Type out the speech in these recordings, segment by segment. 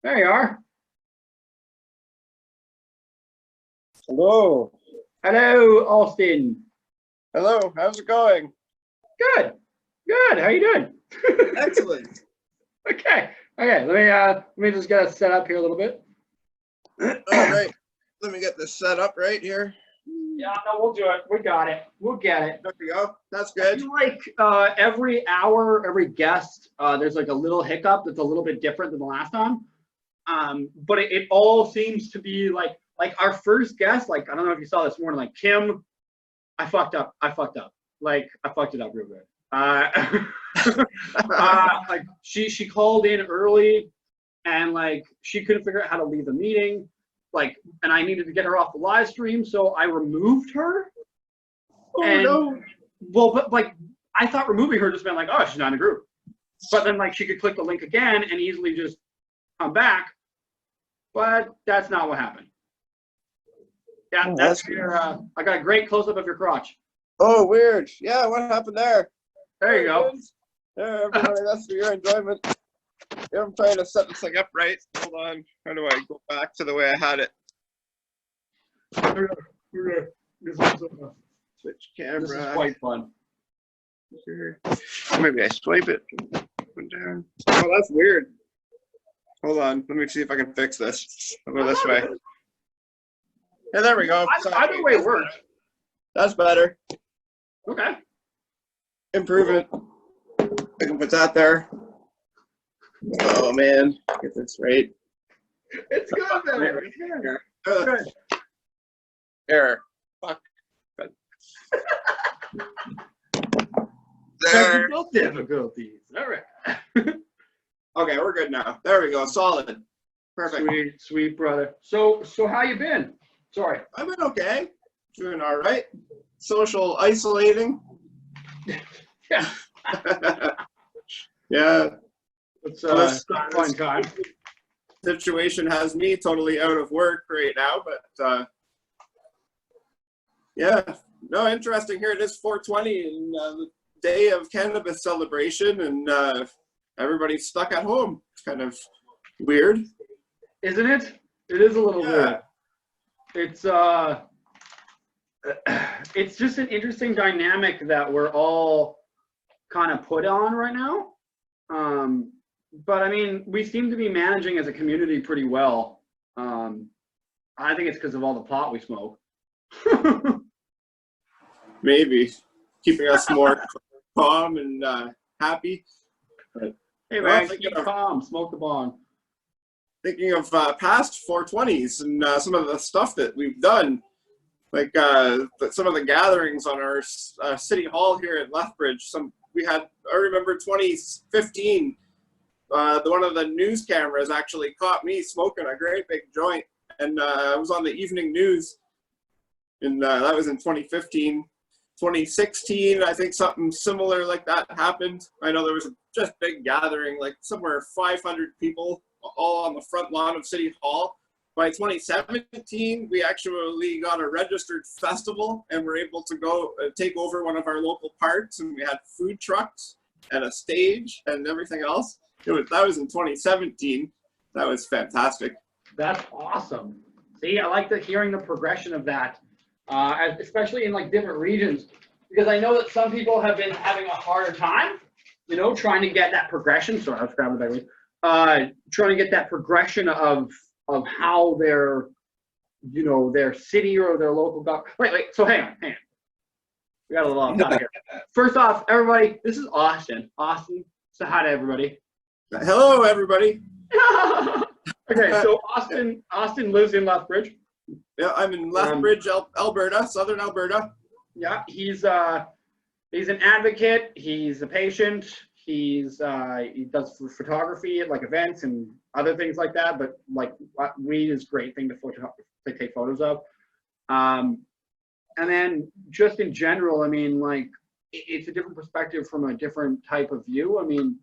There you are. Hello. Hello, Austin. Hello. How's it going? Good. Good. How you doing? Excellent. Okay. Okay. Let me just get us set up here a little bit. All right. Let me get this set up right here. Yeah, no, we'll do it. We got it. We'll get it. There we go. That's I good. feel like every hour, every guest, there's like a little hiccup that's a little bit different than the last time. But it all seems to be like our first guest. Like I don't know if you saw this morning. Like Kim, I fucked up. Like I fucked it up real good. Like she called in early, and like she couldn't figure out how to leave the meeting. Like, and I needed to get her off the live stream, so I removed her. Oh And, no. well, but like I thought removing her just meant like, oh, she's not in the group. But then like she could click the link again and easily just come back. But that's not what happened. Yeah, Oh, that's that's your. I got a great close up of your crotch. Oh, weird. Yeah, what happened there? There you go. There, everybody. That's for your enjoyment. Yeah, I'm trying to set this thing up right. Hold on. How do I go back to the way I had it? Switch camera. This is quite fun. Maybe I swipe it. Down. Oh, that's weird. Hold on. Let me see if I can fix this. I'll go this way. Yeah, there we go. Either way works. That's better. Okay. Improve it. I can put that there. Oh man, get this right. It's good there. It's good. Error. Fuck. There. Technical difficulties. All right. Okay, we're good now. There we go. Solid. Perfect. Sweet, sweet brother. So how you been? Sorry. I've been okay. Doing all right. Social isolating. Yeah. Yeah. It's This fun time. situation has me totally out of work right now, but yeah, no, interesting. Here it is, 420, and the day of cannabis celebration, and everybody's stuck at home. It's kind of weird, Isn't it? It is a little weird. It's just an interesting dynamic that we're all kind of put on right now. But I mean, we seem to be managing as a community pretty well. I think it's because of all the pot we smoke. maybe keeping us more calm and happy. But, Hey well, man, keep calm, smoke the bong. thinking of past 420s and some of the stuff that we've done, like some of the gatherings on our city hall here at Lethbridge. I remember 2015, one of the news cameras actually caught me smoking a great big joint, and I was on the evening news, and that was in 2015. 2016, I think something similar like that happened. I know there was a just big gathering, like somewhere 500 people, all on the front lawn of City Hall. By 2017, we actually got a registered festival and were able to go take over one of our local parks, and we had food trucks and a stage and everything else. That was in 2017. That was fantastic. That's awesome. See, I like hearing the progression of that, especially in like different regions, because I know that some people have been having a harder time, trying to get that progression. Sorry, I was grabbing the bag. Trying to get that progression of how their city or their local government. Wait. So hang on. We got a little off topic here. First off, everybody, this is Austin. Austin, say hi to everybody. Hello, everybody. Okay, so Austin lives in Lethbridge. Yeah, I'm in Lethbridge, Alberta, southern Alberta. Yeah, he's an advocate. He's a patient. He does photography at like events and other things like that. But like weed is a great thing to take photos of. And then just in general, I mean, like it's a different perspective from a different type of view. I mean,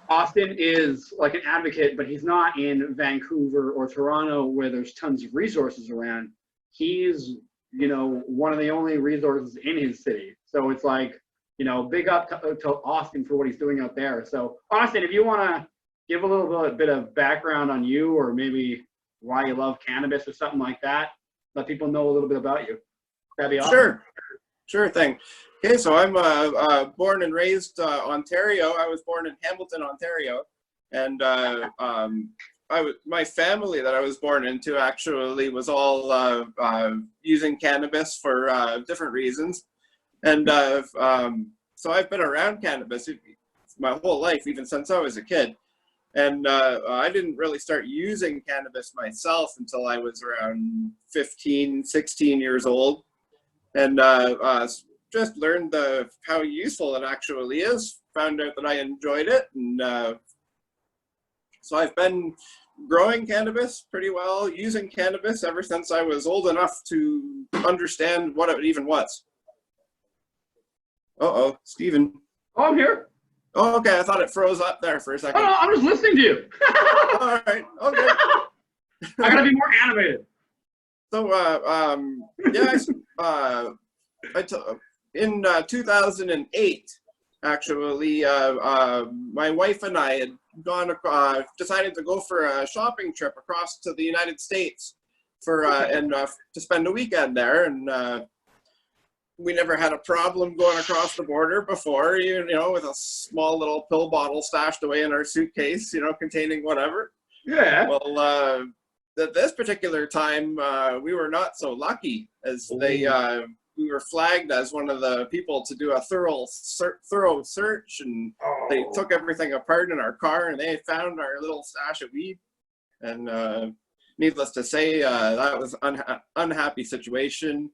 Austin is like an advocate, but he's not in Vancouver or Toronto where there's tons of resources around. He's, one of the only resources in his city. So it's like, big up to Austin for what he's doing out there. So Austin, if you want to give a little bit of background on you, or maybe why you love cannabis or something like that. Let people know a little bit about you. That'd be awesome. Sure thing. Okay, so I'm born and raised Ontario. I was born in Hamilton, Ontario, and my family that I was born into actually was all using cannabis for different reasons, and so I've been around cannabis my whole life, even since I was a kid. And I didn't really start using cannabis myself until I was around 15, 16 years old. And just learned how useful it actually is, found out that I enjoyed it. And so I've been growing cannabis pretty well, using cannabis ever since I was old enough to understand what it even was. Uh-oh, Stephen. Oh, I'm here. Oh, okay. I thought it froze up there for a second. Oh, no, I'm just listening to you. All right. Okay. I gotta be more animated. So, yeah, in 2008, actually, my wife and I had decided to go for a shopping trip across to the United States to spend a weekend there, and we never had a problem going across the border before, you know, with a small little pill bottle stashed away in our suitcase, you know, containing whatever. Yeah. Well, at this particular time, we were not so lucky, as we were flagged as one of the people to do a thorough search, and they took everything apart in our car, and they found our little stash of weed. And needless to say, that was an unhappy situation.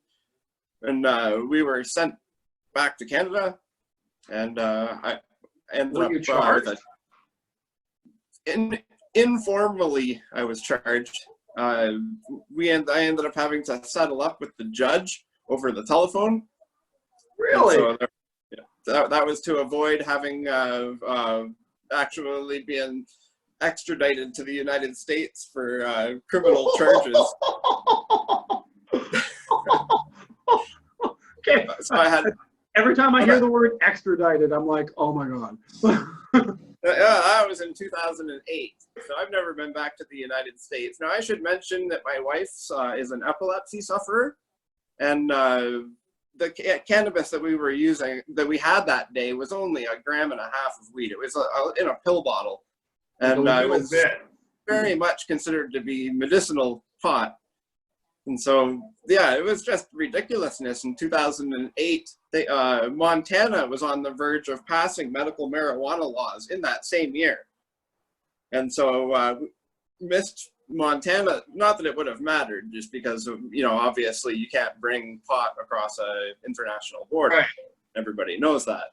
And we were sent back to Canada, and I ended up charged? Informally, I was charged. I ended up having to settle up with the judge over the telephone. Really? So that was to avoid having actually being extradited to the United States for criminal charges. Okay. So I had, every time I hear the word extradited, I'm like, oh my God. that was in 2008. So I've never been back to the United States. Now I should mention that my wife is an epilepsy sufferer, and the cannabis that we were using, that we had that day, was only 1.5 grams of weed. It was in a pill bottle, and it was very much considered to be medicinal pot. And so, yeah, it was just ridiculousness. In 2008, Montana was on the verge of passing medical marijuana laws in that same year. And so missed Montana, not that it would have mattered, just because of, you know, obviously you can't bring pot across an international border. Right. Everybody knows that.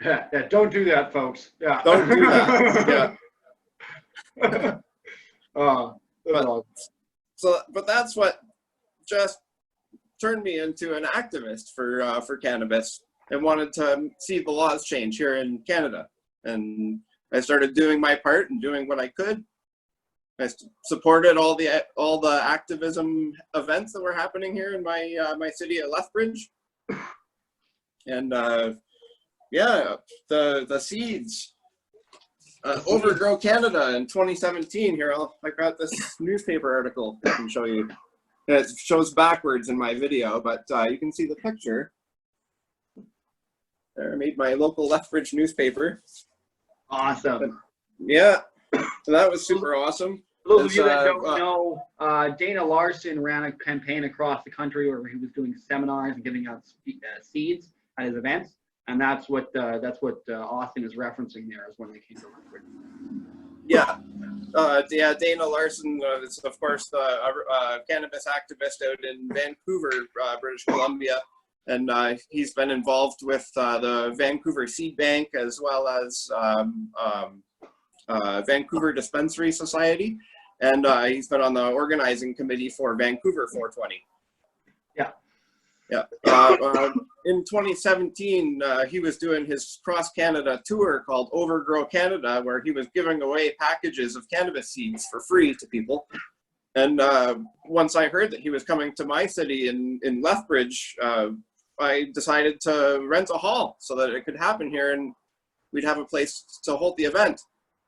Yeah, don't do that, folks. Yeah. Don't do that. Yeah. But that's what just turned me into an activist for cannabis, and wanted to see the laws change here in Canada. And I started doing my part and doing what I could. I supported all the activism events that were happening here in my city of Lethbridge. And yeah, the seeds. Overgrow Canada in 2017. Here, I got this newspaper article I can show you. It shows backwards in my video, but you can see the picture. There, I made my local Lethbridge newspaper. Awesome. Yeah, so that was super awesome. For those of you that don't know, Dana Larson ran a campaign across the country where he was doing seminars and giving out seeds at his events, and that's what Austin is referencing there, is when they came to Lethbridge. Yeah. Yeah, Dana Larson is, of course, the cannabis activist out in Vancouver, British Columbia, and he's been involved with the Vancouver Seed Bank, as well as Vancouver Dispensary Society, and he's been on the organizing committee for Vancouver 420. Yeah. Yeah. In 2017, he was doing his cross-Canada tour called Overgrow Canada, where he was giving away packages of cannabis seeds for free to people. And once I heard that he was coming to my city in Lethbridge, I decided to rent a hall so that it could happen here and we'd have a place to hold the event.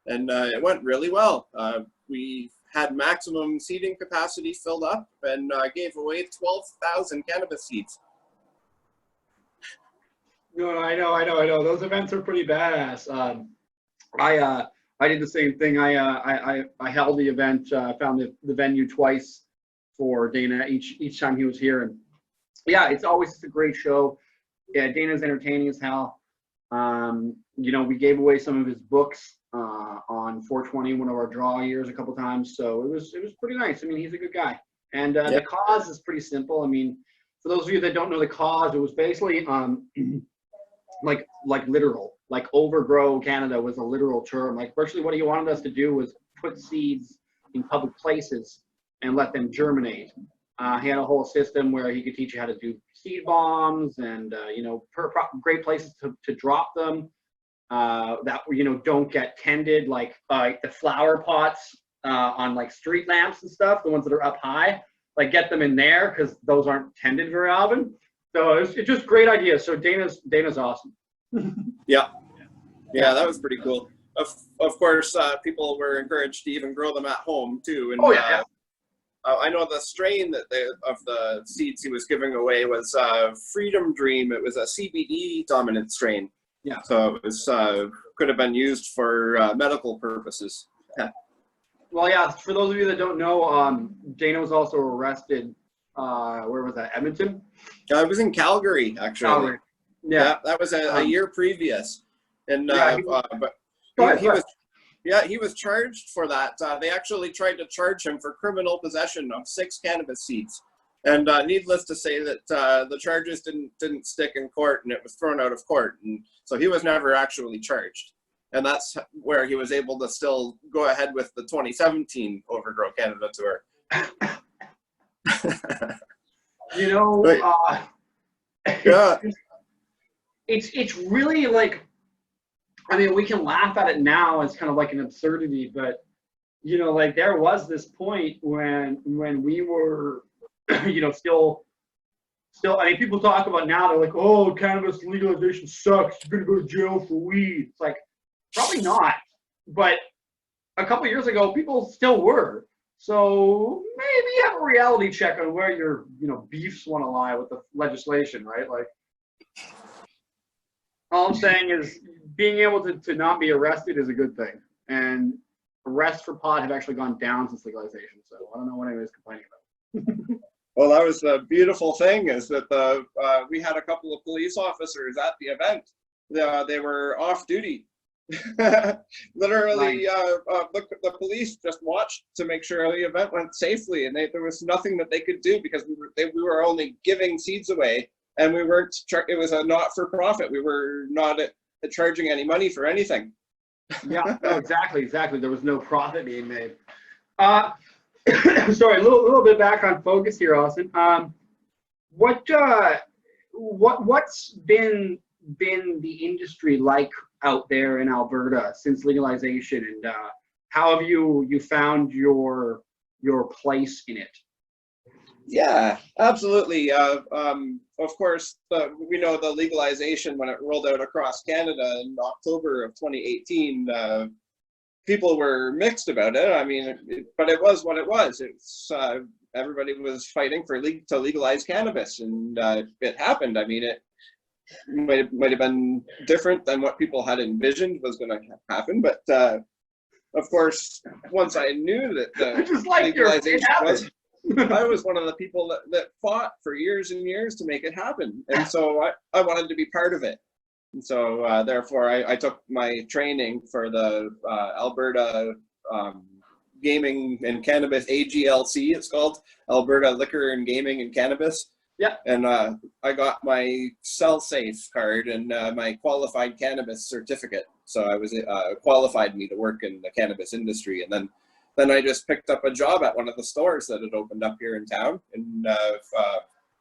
and it went really well. We had maximum seating capacity filled up and gave away 12,000 cannabis seeds. No, I know. Those events are pretty badass. I did the same thing. I held the event, found the venue twice for Dana each time he was here, and yeah, it's always just a great show. Yeah, Dana's entertaining as hell. You know, we gave away some of his books on 420, one of our draw years, a couple times, so it was pretty nice. I mean, he's a good guy, and the cause is pretty simple. I mean, for those of you that don't know the cause, it was basically like literal, like overgrow Canada was a literal term. Like virtually what he wanted us to do was put seeds in public places and let them germinate. He had a whole system where he could teach you how to do seed bombs and you know, great places to drop them that, you know, don't get tended, like the flower pots on like street lamps and stuff, the ones that are up high, like get them in there because those aren't tended very often. So it's just great ideas. So Dana's awesome. Yeah, that was pretty cool. Of course, people were encouraged to even grow them at home too. And I know the strain that of the seeds he was giving away was Freedom Dream. It was a CBD dominant strain. Yeah. So it was could have been used for medical purposes. Yeah. Well, yeah. For those of you that don't know, Dana was also arrested. Where was that? Edmonton? I was in Calgary, actually. Calgary. Yeah, that was a year previous, and he was charged for that. They actually tried to charge him for criminal possession of 6 cannabis seeds, and needless to say that the charges didn't stick in court, and it was thrown out of court, and so he was never actually charged. And that's where he was able to still go ahead with the 2017 Overgrow Canada tour. You know, yeah. It's really like, I mean, we can laugh at it now as kind of like an absurdity, but you know, like there was this point when we were, you know, still. I mean, people talk about now. They're like, "Oh, cannabis legalization sucks. You're gonna go to jail for weed." It's like, probably not, but a couple years ago, people still were. So maybe have a reality check on where your, you know, beefs want to lie with the legislation, right? Like, all I'm saying is being able to not be arrested is a good thing. And arrests for pot have actually gone down since legalization. So I don't know what anybody's complaining about. Well, that was the beautiful thing is that we had a couple of police officers at the event. They were off duty. Literally, the police just watched to make sure the event went safely, and there was nothing that they could do because we were only giving seeds away, and we weren't. It was a not-for-profit. We were not charging any money for anything. Yeah, no, exactly. There was no profit being made. Sorry, a little bit back on focus here, Austin. What's been the industry like out there in Alberta since legalization, and how have you found your place in it? Yeah, absolutely. Of course, we know the legalization when it rolled out across Canada in October of 2018. People were mixed about it. I mean, but it was what it was. It's everybody was fighting to legalize cannabis, and it happened. I mean, it might have been different than what people had envisioned was going to happen, but of course, once I knew that the legalization was, I was one of the people that fought for years and years to make it happen, and so I wanted to be part of it. And so therefore, I took my training for the Alberta Gaming and Cannabis, AGLC, it's called, Alberta Liquor and Gaming and Cannabis. Yeah. And I got my Sell Safe card and my qualified cannabis certificate. So I was qualified me to work in the cannabis industry. And then I just picked up a job at one of the stores that had opened up here in town, and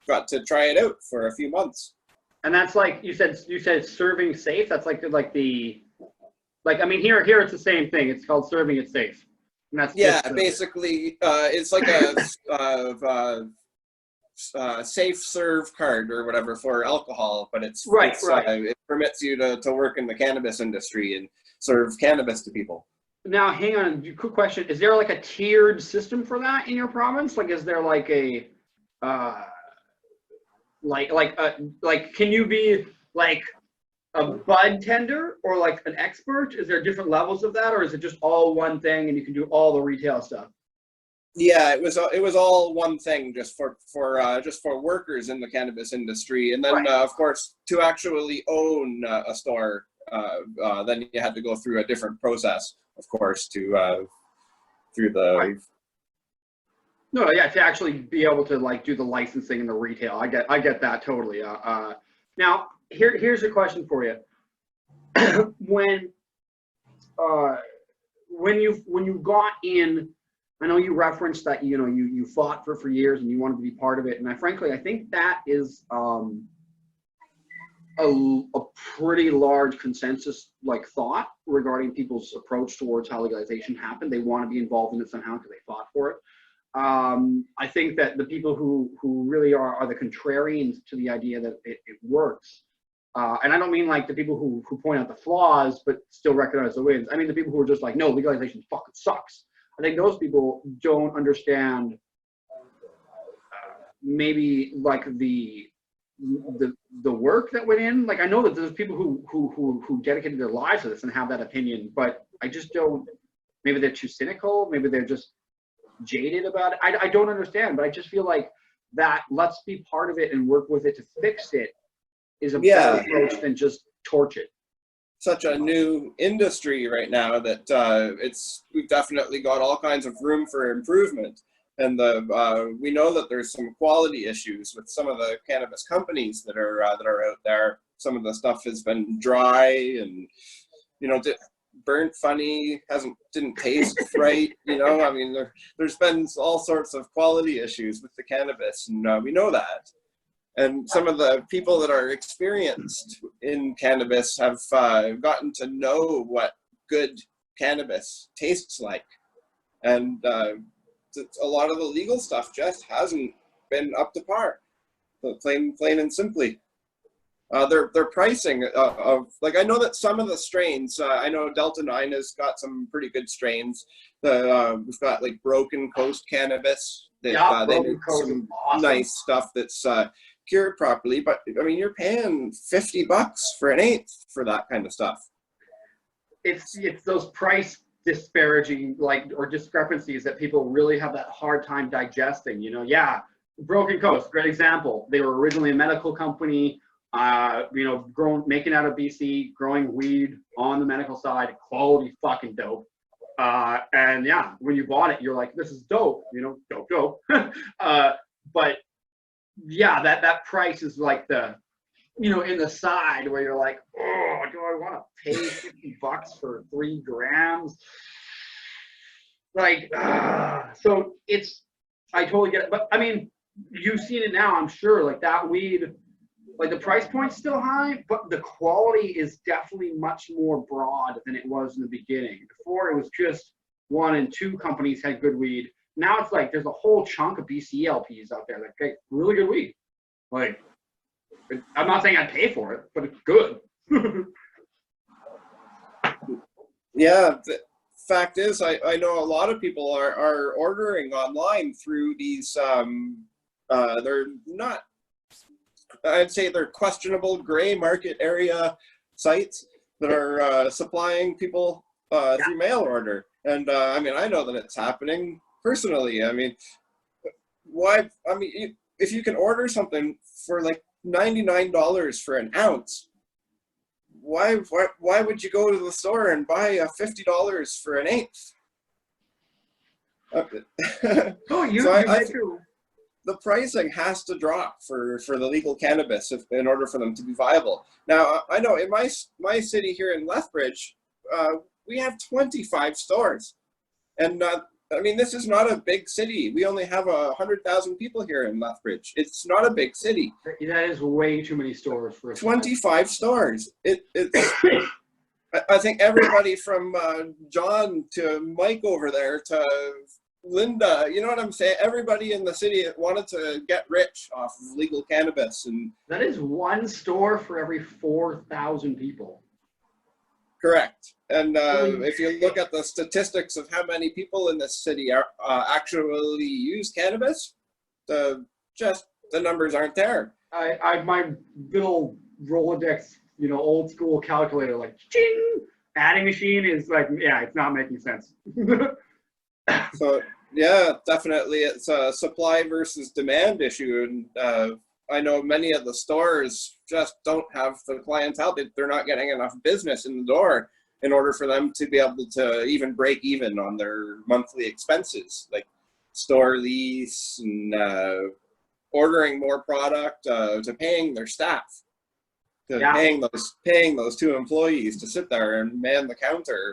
got to try it out for a few months. And that's like you said serving safe. That's like I mean, here it's the same thing. It's called serving it safe. And that's basically it's like a safe serve card or whatever for alcohol, but it's right. It permits you to work in the cannabis industry and serve cannabis to people. Now, hang on. Quick question: is there like a tiered system for that in your province? Like, is there like a uh, like can you be like a bud tender or like an expert? Is there different levels of that, or is it just all one thing and you can do all the retail stuff? Yeah, it was all one thing, just for workers in the cannabis industry, and then Right. of course to actually own a store, then you had to go through a different process, of course, to through Right. the. No, yeah, to actually be able to like do the licensing and the retail. I get that totally. Now here's a question for you. when uh, when you got in, I know you referenced that you fought for years and you wanted to be part of it, and I think that is a pretty large consensus like thought regarding people's approach towards how legalization happened. They want to be involved in it somehow because they fought for it. I think that the people who really are the contrarians to the idea that it works. And I don't mean like the people who point out the flaws but still recognize the wins. I mean the people who are just like, no, legalization fucking sucks. I think those people don't understand maybe like the work that went in. Like I know that there's people who dedicated their lives to this and have that opinion, but I just don't. Maybe they're too cynical. Maybe they're just jaded about it. I don't understand, but I just feel like that let's be part of it and work with it to fix it is a better Yeah, approach than just torch it. such a new industry right now that we've definitely got all kinds of room for improvement, and we know that there's some quality issues with some of the cannabis companies that are out there. Some of the stuff has been dry and burnt funny, didn't taste right. I mean, there's been all sorts of quality issues with the cannabis, and we know that. And some of the people that are experienced in cannabis have gotten to know what good cannabis tastes like. And a lot of the legal stuff just hasn't been up to par, plain and simply. Their pricing of like, I know that some of the strains, I know Delta 9 has got some pretty good strains. We've got like Broken Coast Cannabis that Yeah, they Broken do Coast is some awesome. nice stuff that's cured properly. But I mean, you're paying $50 for an eighth for that kind of stuff. It's those price disparaging like or discrepancies that people really have that hard time digesting. Yeah, Broken Coast, great example. They were originally a medical company, making out of BC, growing weed on the medical side, quality fucking dope. And yeah, when you bought it, you're like, this is dope, dope. But yeah, that price is like the in the side where you're like, oh, do I want to pay $50 for 3 grams? Like, so I totally get it. But I mean, you've seen it now, I'm sure. Like that weed, like the price point's still high, but the quality is definitely much more broad than it was in the beginning. Before it was just 1 and 2 companies had good weed. Now it's like there's a whole chunk of BC LPs out there that get really good weed. Like, I'm not saying I'd pay for it, but it's good. Yeah, the fact is, I know a lot of people are ordering online through these. They're not. I'd say they're questionable gray market area sites that are supplying people through mail order. And I mean, I know that it's happening personally. I mean, why? I mean, if you can order something for like $99 for an ounce, why would you go to the store and buy $50 for an eighth? Oh, you So I make your the pricing has to drop for the legal cannabis in order for them to be viable. Now, I know in my city here in Lethbridge, we have 25 stores, and I mean, this is not a big city. We only have 100,000 people here in Lethbridge. It's not a big city. that is way too many stores for 25 stores. I think everybody from John to Mike over there to Linda, you know what I'm saying? Everybody in the city wanted to get rich off of legal cannabis, and that is 1 store for every 4,000 people. Correct. And I mean, if you look at the statistics of how many people in this city are actually use cannabis, just the numbers aren't there. my little Rolodex, old school calculator, like ching, adding machine is like, yeah, it's not making sense. So yeah, definitely, it's a supply versus demand issue, and I know many of the stores just don't have the clientele. They're not getting enough business in the door in order for them to be able to even break even on their monthly expenses, like store lease and ordering more product, to paying their staff, to Yeah. paying those 2 employees to sit there and man the counter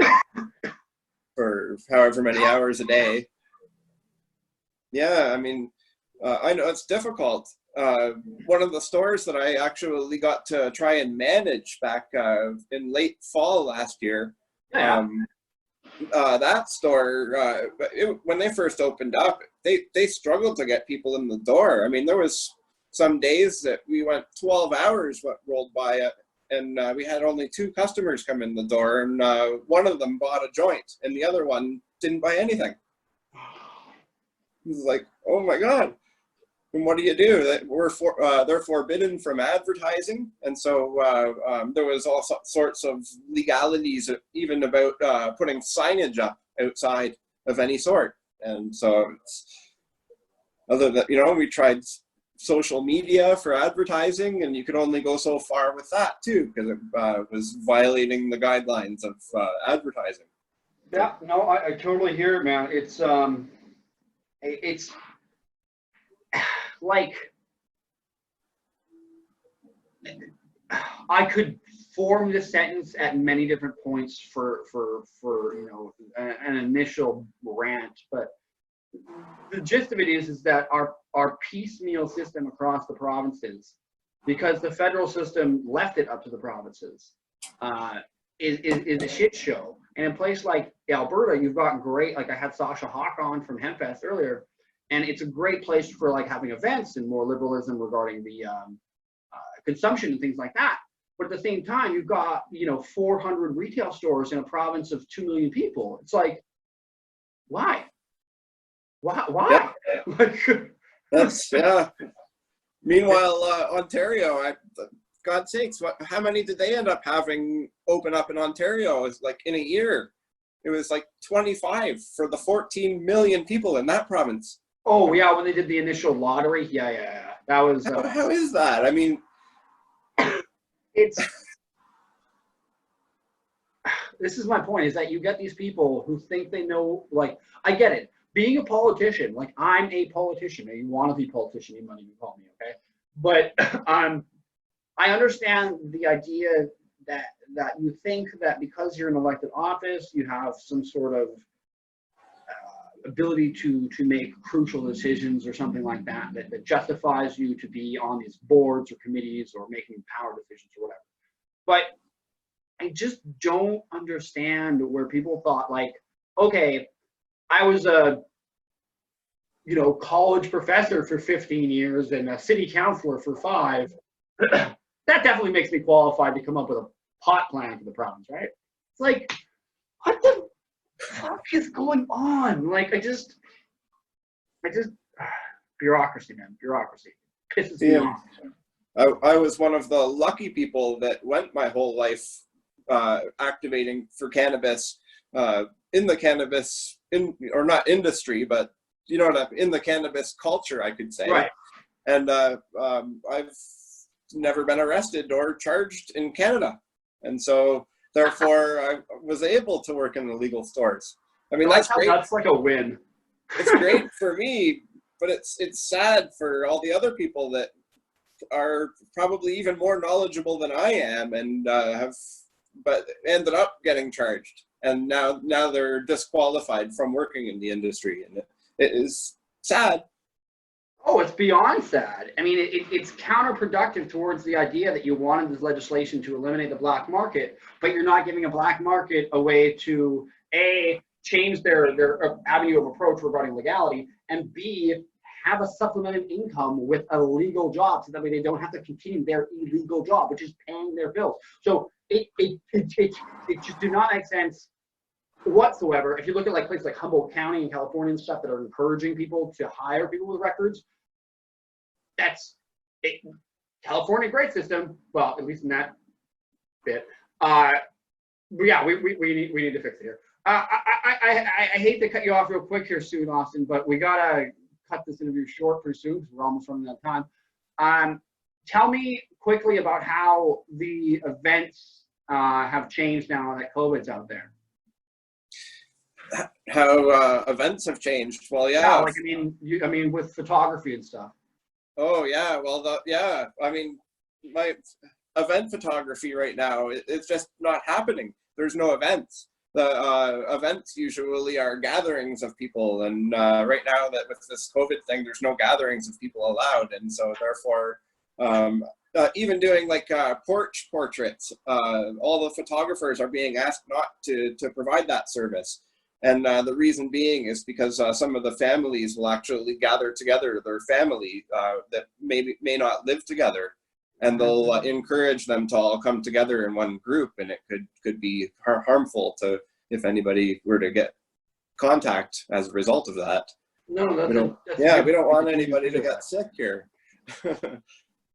for however many hours a day. Yeah, I mean, I know it's difficult. One of the stores that I actually got to try and manage back in late fall last year, Yeah. that store, when they first opened up, they struggled to get people in the door. I mean, there was some days that we went 12 hours what rolled by it, and we had only 2 customers come in the door, and one of them bought a joint, and the other one didn't buy anything. It was like, oh my God. And what do you do? They're forbidden from advertising, and so there was all sorts of legalities, even about putting signage up outside of any sort. And so, other than we tried social media for advertising, and you could only go so far with that too, because it was violating the guidelines of advertising. Yeah, no, I totally hear it, man. It's like, I could form this sentence at many different points for an initial rant, but the gist of it is that our piecemeal system across the provinces, because the federal system left it up to the provinces, is a shit show. And in a place like Alberta, you've got great, like I had Sasha Hawk on from Hempfest earlier, and it's a great place for like having events and more liberalism regarding the consumption and things like that. But at the same time, you've got 400 retail stores in a province of 2 million people. It's like, why? Why? Yeah. That's yeah. Meanwhile, Ontario, God's sakes, how many did they end up having open up in Ontario? It's like in a year. It was like 25 for the 14 million people in that province. Oh yeah, when they did the initial lottery, yeah. That was. How is that? I mean, it's. This is my point: is that you get these people who think they know. Like, I get it. Being a politician, like I'm a politician. You want to be a politician, you might even call me, okay? But I understand the idea that you think that because you're in elected office, you have some sort of ability to make crucial decisions or something like that, that justifies you to be on these boards or committees or making power decisions or whatever. But I just don't understand where people thought, like, okay, I was a college professor for 15 years and a city councilor for 5. That definitely makes me qualified to come up with a pot plan for the province, right? It's like, what the fuck is going on? Like, I just bureaucracy, man, bureaucracy pisses me off. I was one of the lucky people that went my whole life activating for cannabis, in the cannabis or not industry, but in the cannabis culture, I could say. Right. And I've never been arrested or charged in Canada, and so therefore I was able to work in the legal stores. I mean, that's great. That's like a win. It's great for me, but it's sad for all the other people that are probably even more knowledgeable than I am and but ended up getting charged, and now they're disqualified from working in the industry, and it is sad. Oh, it's beyond sad. I mean, it's counterproductive towards the idea that you wanted this legislation to eliminate the black market, but you're not giving a black market a way to A, change their avenue of approach regarding legality, and B, have a supplemental income with a legal job, so that way they don't have to continue their illegal job, which is paying their bills. So it just do not make sense whatsoever. If you look at like places like Humboldt County in California and stuff that are encouraging people to hire people with records, that's it. California, great system. Well, at least in that bit. But yeah, we need to fix it here. I hate to cut you off real quick here soon, Austin, but we gotta cut this interview short pretty soon because we're almost running out of time. Tell me quickly about how the events have changed now that COVID's out there. How events have changed? Well, yeah. Like I mean, with photography and stuff. Oh yeah. Well, yeah. I mean, my event photography right now, it's just not happening. There's no events. The events usually are gatherings of people, and right now that with this COVID thing, there's no gatherings of people allowed, and so therefore, even doing like porch portraits, all the photographers are being asked not to provide that service. And the reason being is because some of the families will actually gather together their family that may not live together, and they'll encourage them to all come together in one group, and it could be harmful to if anybody were to get contact as a result of that. No, we don't want anybody to get sick here.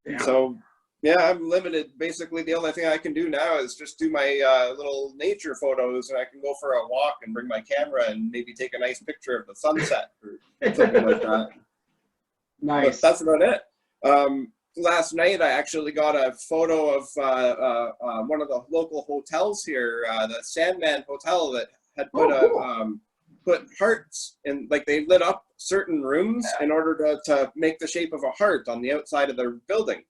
Yeah. So yeah, I'm limited. Basically, the only thing I can do now is just do my little nature photos, and I can go for a walk and bring my camera and maybe take a nice picture of the sunset or something like that. Nice. But that's about it. Last night, I actually got a photo of one of the local hotels here, the Sandman Hotel, that had put put hearts in, like they lit up certain rooms in order to make the shape of a heart on the outside of their building.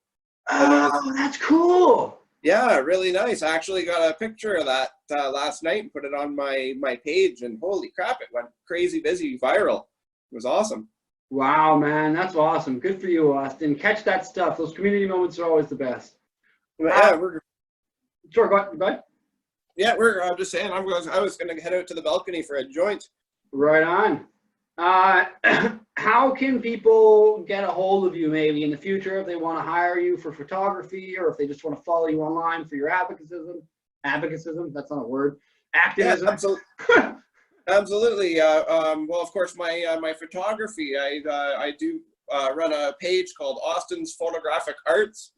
Oh, that's cool. Yeah, really nice. I actually got a picture of that last night and put it on my page, and holy crap, it went crazy busy, viral. It was awesome. Wow, man, that's awesome. Good for you, Austin. Catch that stuff. Those community moments are always the best. Yeah, Sure, go ahead. Yeah, I'm just saying. I was going to head out to the balcony for a joint. Right on. How can people get a hold of you maybe in the future if they want to hire you for photography, or if they just want to follow you online for your advocacism? That's not a word. Activism. Yeah, absolutely. Absolutely. Well, of course, my photography, I do run a page called Austin's Photographic Arts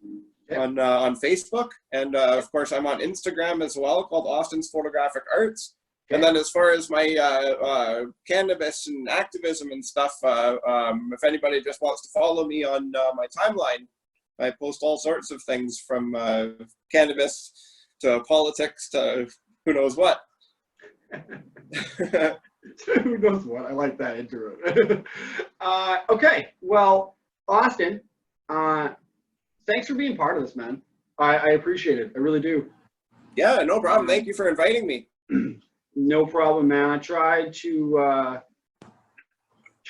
on Facebook, and of course, I'm on Instagram as well, called Austin's Photographic Arts. Okay. And then as far as my cannabis and activism and stuff, if anybody just wants to follow me on my timeline, I post all sorts of things from cannabis to politics to who knows what. Who knows what? I like that intro. Okay, well, Austin, thanks for being part of this, man. I appreciate it. I really do. Yeah, no problem. Thank you for inviting me. No problem, man. I tried to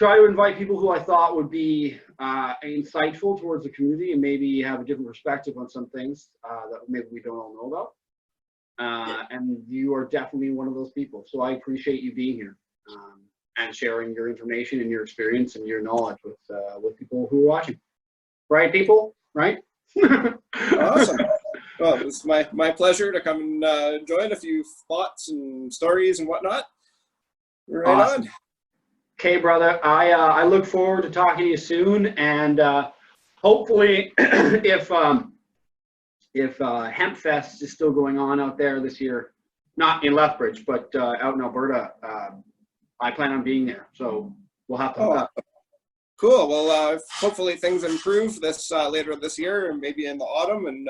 invite people who I thought would be insightful towards the community and maybe have a different perspective on some things that maybe we don't all know about. And you are definitely one of those people. So I appreciate you being here and sharing your information and your experience and your knowledge with people who are watching. Right, people? Right? Awesome. Well, it was my pleasure to come and join a few thoughts and stories and whatnot. Right awesome. On. Okay, brother. I look forward to talking to you soon, and hopefully, if Hempfest is still going on out there this year, not in Lethbridge, but out in Alberta, I plan on being there. So we'll have to hook up. Cool. Well, hopefully things improve this later this year, and maybe in the autumn, and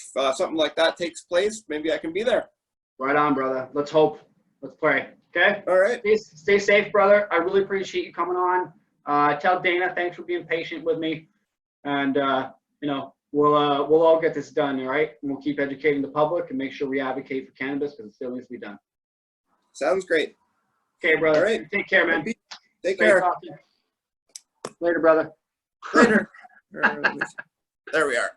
if something like that takes place, maybe I can be there. Right on, brother. Let's hope. Let's pray. Okay. All right. Stay safe, brother. I really appreciate you coming on. Tell Dana thanks for being patient with me, and we'll all get this done. All right. And we'll keep educating the public and make sure we advocate for cannabis because it still needs to be done. Sounds great. Okay, brother. All right. Take care, man. Take care. Later, brother. Later. There we are.